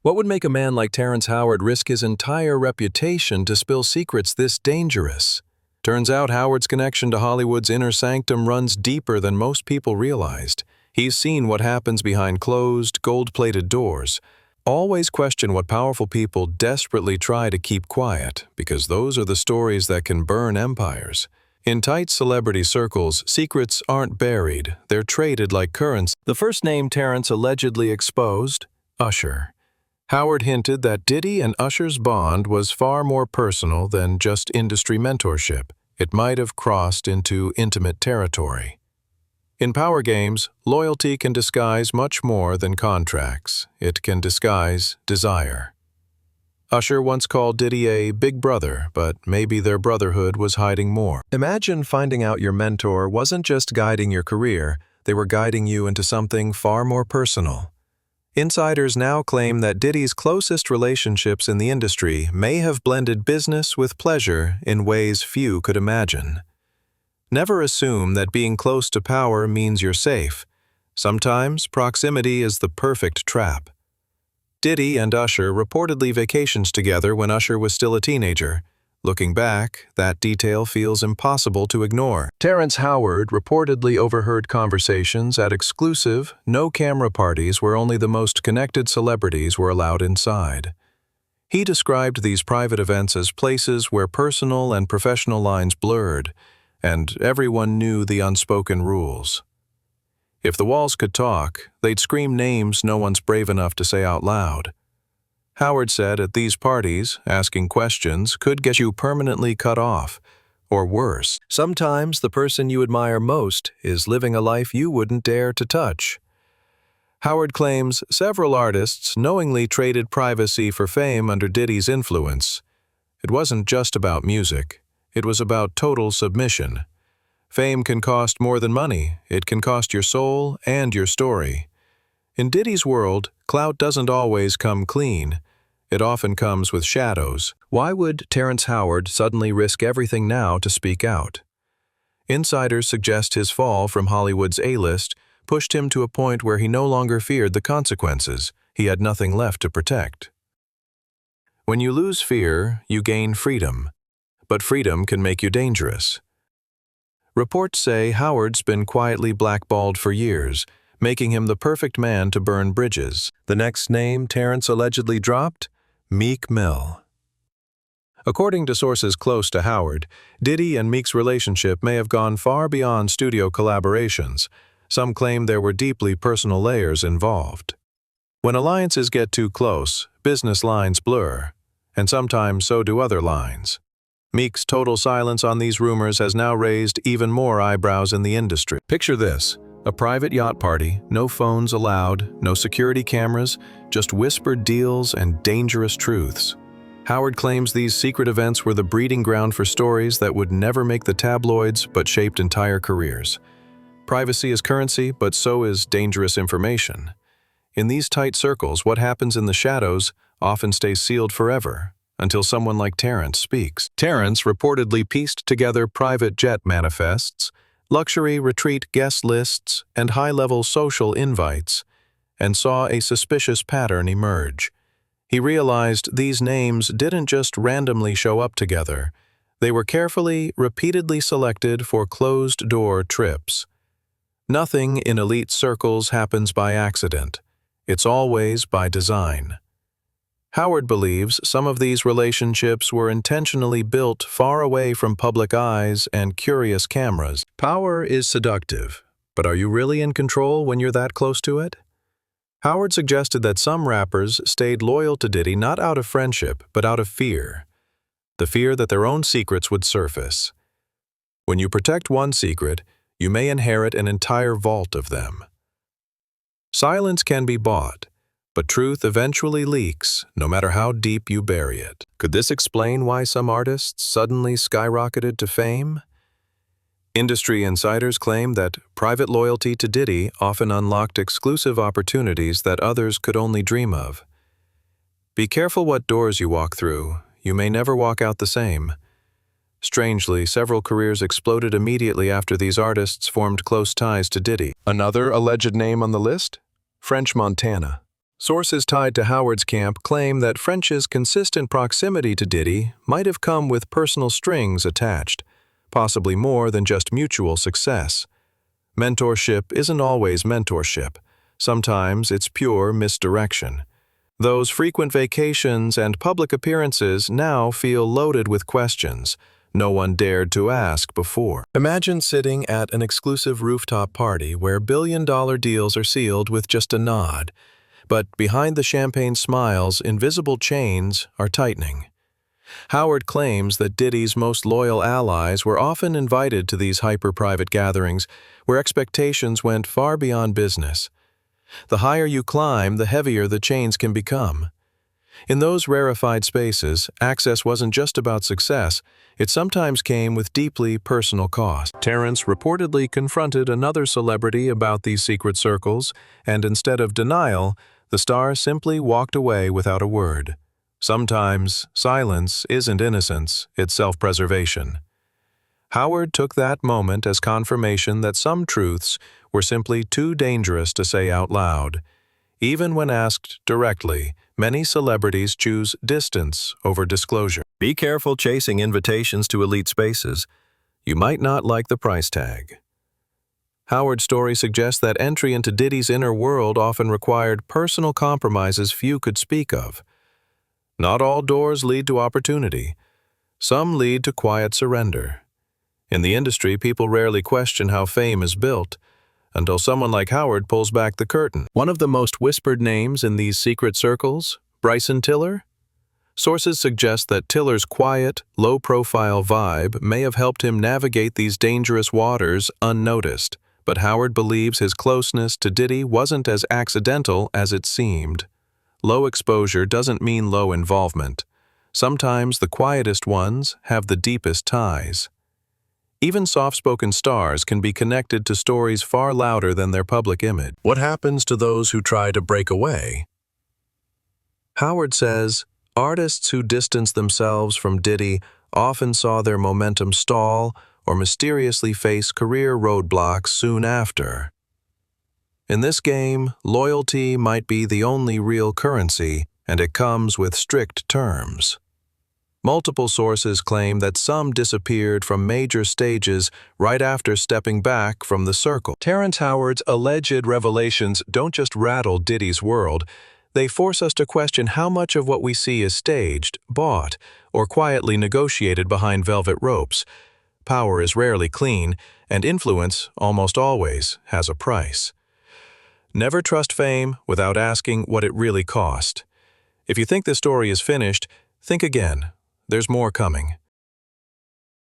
What would make a man like Terrence Howard risk his entire reputation to spill secrets this dangerous? Turns out Howard's connection to Hollywood's inner sanctum runs deeper than most people realized. He's seen what happens behind closed, gold-plated doors. Always question what powerful people desperately try to keep quiet, because those are the stories that can burn empires. In tight celebrity circles, secrets aren't buried, they're traded like currency. The first name Terrence allegedly exposed, Usher. Howard hinted that Diddy and Usher's bond was far more personal than just industry mentorship. It might have crossed into intimate territory. In power games, loyalty can disguise much more than contracts. It can disguise desire. Usher once called Diddy a big brother, but maybe their brotherhood was hiding more. Imagine finding out your mentor wasn't just guiding your career, they were guiding you into something far more personal. Insiders now claim that Diddy's closest relationships in the industry may have blended business with pleasure in ways few could imagine. Never assume that being close to power means you're safe. Sometimes proximity is the perfect trap. Diddy and Usher reportedly vacationed together when Usher was still a teenager. Looking back, that detail feels impossible to ignore. Terrence Howard reportedly overheard conversations at exclusive, no-camera parties where only the most connected celebrities were allowed inside. He described these private events as places where personal and professional lines blurred, and everyone knew the unspoken rules. If the walls could talk, they'd scream names no one's brave enough to say out loud. Howard said at these parties, asking questions could get you permanently cut off, or worse. Sometimes the person you admire most is living a life you wouldn't dare to touch. Howard claims several artists knowingly traded privacy for fame under Diddy's influence. It wasn't just about music. It was about total submission. Fame can cost more than money. It can cost your soul and your story. In Diddy's world, clout doesn't always come clean. It often comes with shadows. Why would Terrence Howard suddenly risk everything now to speak out? Insiders suggest his fall from Hollywood's A-list pushed him to a point where he no longer feared the consequences. He had nothing left to protect. When you lose fear, you gain freedom. But freedom can make you dangerous. Reports say Howard's been quietly blackballed for years, making him the perfect man to burn bridges. The next name Terrence allegedly dropped? Meek Mill. According to sources close to Howard, Diddy and Meek's relationship may have gone far beyond studio collaborations. Some claim there were deeply personal layers involved. When alliances get too close, business lines blur, and sometimes so do other lines. Meek's total silence on these rumors has now raised even more eyebrows in the industry. Picture this. A private yacht party, no phones allowed, no security cameras, just whispered deals and dangerous truths. Howard claims these secret events were the breeding ground for stories that would never make the tabloids but shaped entire careers. Privacy is currency, but so is dangerous information. In these tight circles, what happens in the shadows often stays sealed forever, until someone like Terrence speaks. Terrence reportedly pieced together private jet manifests, luxury retreat guest lists, and high-level social invites, and saw a suspicious pattern emerge. He realized these names didn't just randomly show up together. They were carefully, repeatedly selected for closed-door trips. Nothing in elite circles happens by accident. It's always by design. Howard believes some of these relationships were intentionally built far away from public eyes and curious cameras. Power is seductive, but are you really in control when you're that close to it? Howard suggested that some rappers stayed loyal to Diddy not out of friendship, but out of fear. The fear that their own secrets would surface. When you protect one secret, you may inherit an entire vault of them. Silence can be bought, but truth eventually leaks, no matter how deep you bury it. Could this explain why some artists suddenly skyrocketed to fame? Industry insiders claim that private loyalty to Diddy often unlocked exclusive opportunities that others could only dream of. Be careful what doors you walk through. You may never walk out the same. Strangely, several careers exploded immediately after these artists formed close ties to Diddy. Another alleged name on the list? French Montana. Sources tied to Howard's camp claim that French's consistent proximity to Diddy might have come with personal strings attached, possibly more than just mutual success. Mentorship isn't always mentorship. Sometimes it's pure misdirection. Those frequent vacations and public appearances now feel loaded with questions no one dared to ask before. Imagine sitting at an exclusive rooftop party where billion-dollar deals are sealed with just a nod. But behind the champagne smiles, invisible chains are tightening. Howard claims that Diddy's most loyal allies were often invited to these hyper-private gatherings where expectations went far beyond business. The higher you climb, the heavier the chains can become. In those rarefied spaces, access wasn't just about success, it sometimes came with deeply personal cost. Terrence reportedly confronted another celebrity about these secret circles, and instead of denial, the star simply walked away without a word. Sometimes, silence isn't innocence, it's self-preservation. Howard took that moment as confirmation that some truths were simply too dangerous to say out loud. Even when asked directly, many celebrities choose distance over disclosure. Be careful chasing invitations to elite spaces. You might not like the price tag. Howard's story suggests that entry into Diddy's inner world often required personal compromises few could speak of. Not all doors lead to opportunity. Some lead to quiet surrender. In the industry, people rarely question how fame is built, until someone like Howard pulls back the curtain. One of the most whispered names in these secret circles, Bryson Tiller? Sources suggest that Tiller's quiet, low-profile vibe may have helped him navigate these dangerous waters unnoticed, but Howard believes his closeness to Diddy wasn't as accidental as it seemed. Low exposure doesn't mean low involvement. Sometimes the quietest ones have the deepest ties. Even soft-spoken stars can be connected to stories far louder than their public image. What happens to those who try to break away? Howard says, artists who distance themselves from Diddy often saw their momentum stall or mysteriously face career roadblocks soon after. In this game, loyalty might be the only real currency, and it comes with strict terms. Multiple sources claim that some disappeared from major stages right after stepping back from the circle. Terrence Howard's alleged revelations don't just rattle Diddy's world, they force us to question how much of what we see is staged, bought, or quietly negotiated behind velvet ropes. Power is rarely clean, and influence, almost always, has a price. Never trust fame without asking what it really cost. If you think this story is finished, think again. There's more coming.